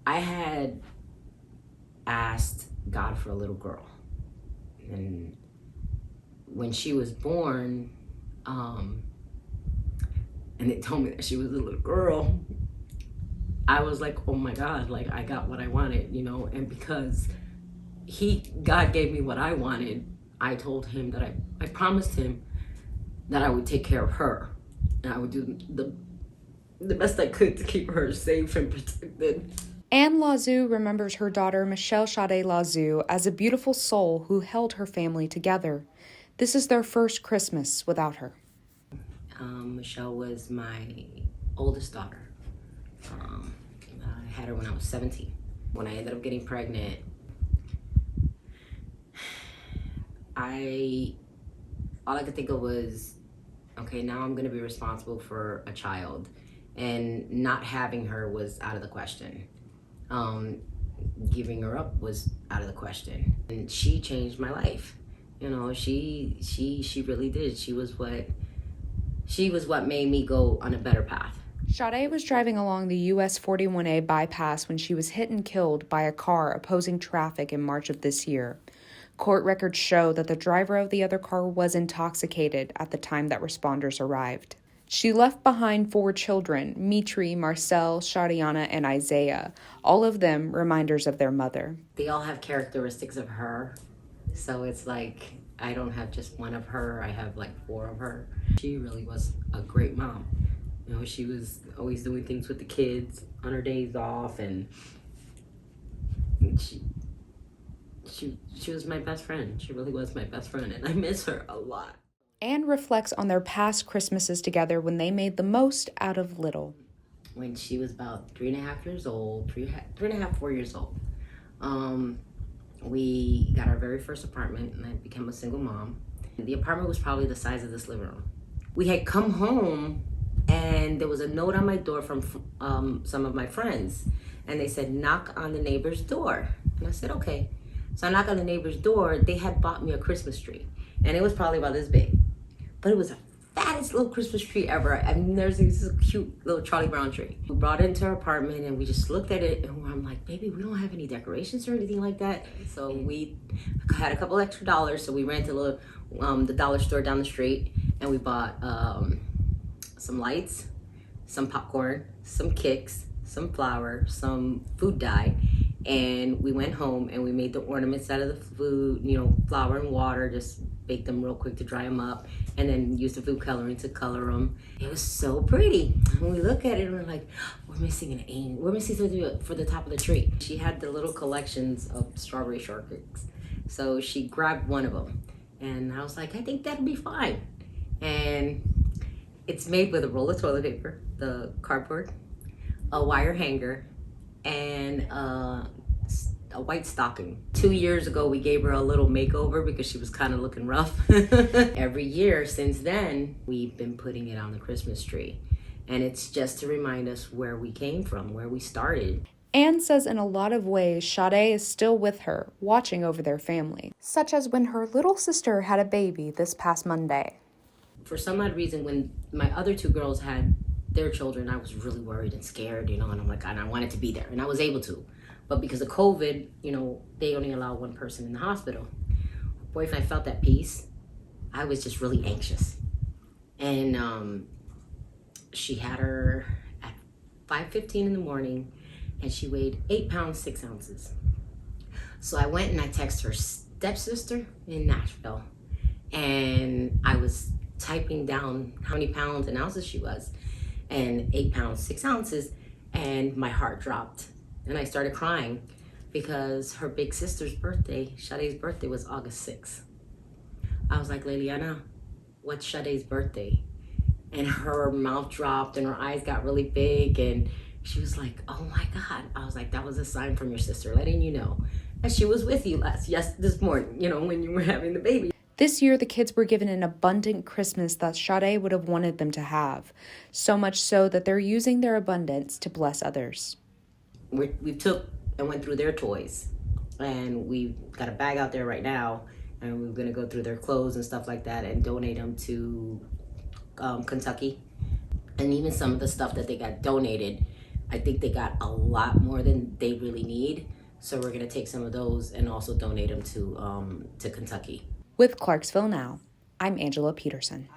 I had asked God for a little girl. And when she was born, and they told me that she was a little girl, I was like, oh my God, like I got what I wanted, you know? And because God gave me what I wanted, I told him that I promised him that I would take care of her. And I would do the best I could to keep her safe and protected. Anne Lazu remembers her daughter Michelle Sade Lazu as a beautiful soul who held her family together. This is their first Christmas without her. Michelle was my oldest daughter. I had her when I was 17. When I ended up getting pregnant, all I could think of was, okay, now I'm gonna be responsible for a child, and not having her was out of the question. Giving her up was out of the question, and she changed my life. You know, she really did. She was what made me go on a better path. Sade was driving along the US 41A bypass when she was hit and killed by a car opposing traffic in March of this year. Court records show that the driver of the other car was intoxicated at the time that responders arrived. She left behind 4 children, Mitri, Marcel, Shadiana, and Isaiah, all of them reminders of their mother. They all have characteristics of her, so it's like I don't have just one of her, I have like 4 of her. She really was a great mom. You know, she was always doing things with the kids on her days off, and she was my best friend. She really was my best friend, and I miss her a lot. Anne reflects on their past Christmases together when they made the most out of little. When she was about 3.5 years old, 3.5, 4 years old, we got our very first apartment, and I became a single mom. The apartment was probably the size of this living room. We had come home, and there was a note on my door from some of my friends, and they said, knock on the neighbor's door. And I said, okay. So I knocked on the neighbor's door. They had bought me a Christmas tree, and it was probably about this big, but it was the fattest little Christmas tree ever. I've never seen this cute little Charlie Brown tree. We brought it into our apartment, and we just looked at it, and I'm like, baby, we don't have any decorations or anything like that. So we had a couple extra dollars, so we ran to the dollar store down the street, and we bought some lights, some popcorn, some Kicks, some flour, some food dye, and we went home and we made the ornaments out of the food, you know, flour and water, just bake them real quick to dry them up, and then use the food coloring to color them. It was so pretty. When we look at it, we're like, we're missing an angel. We're missing something for the top of the tree. She had the little collections of strawberry shortcakes, so she grabbed one of them, and I was like, I think that'd be fine. And it's made with a roll of toilet paper, the cardboard, a wire hanger, and a white stocking. 2 years ago, we gave her a little makeover because she was kind of looking rough. Every year since then, we've been putting it on the Christmas tree. And it's just to remind us where we came from, where we started. Anne says in a lot of ways, Sade is still with her, watching over their family, such as when her little sister had a baby this past Monday. For some odd reason, when my other 2 girls had their children, I was really worried and scared, you know, and I'm like, and I wanted to be there, and I was able to. But because of COVID, you know, they only allow 1 person in the hospital. Boy, if I felt at peace, I was just really anxious. And she had her at 5:15 in the morning, and she weighed 8 pounds, 6 ounces. So I went and I texted her stepsister in Nashville, and I was typing down how many pounds and ounces she was, and 8 pounds, 6 ounces, and my heart dropped. And I started crying because her big sister's birthday, Sade's birthday, was August 6th. I was like, Liliana, what's Sade's birthday? And her mouth dropped and her eyes got really big, and she was like, oh my God. I was like, that was a sign from your sister letting you know. And she was with you this morning, you know, when you were having the baby. This year, the kids were given an abundant Christmas that Sade would have wanted them to have, so much so that they're using their abundance to bless others. We took and went through their toys, and we've got a bag out there right now, and we're gonna go through their clothes and stuff like that and donate them to Kentucky. And even some of the stuff that they got donated, I think they got a lot more than they really need. So we're gonna take some of those and also donate them to Kentucky. With Clarksville Now, I'm Angela Peterson.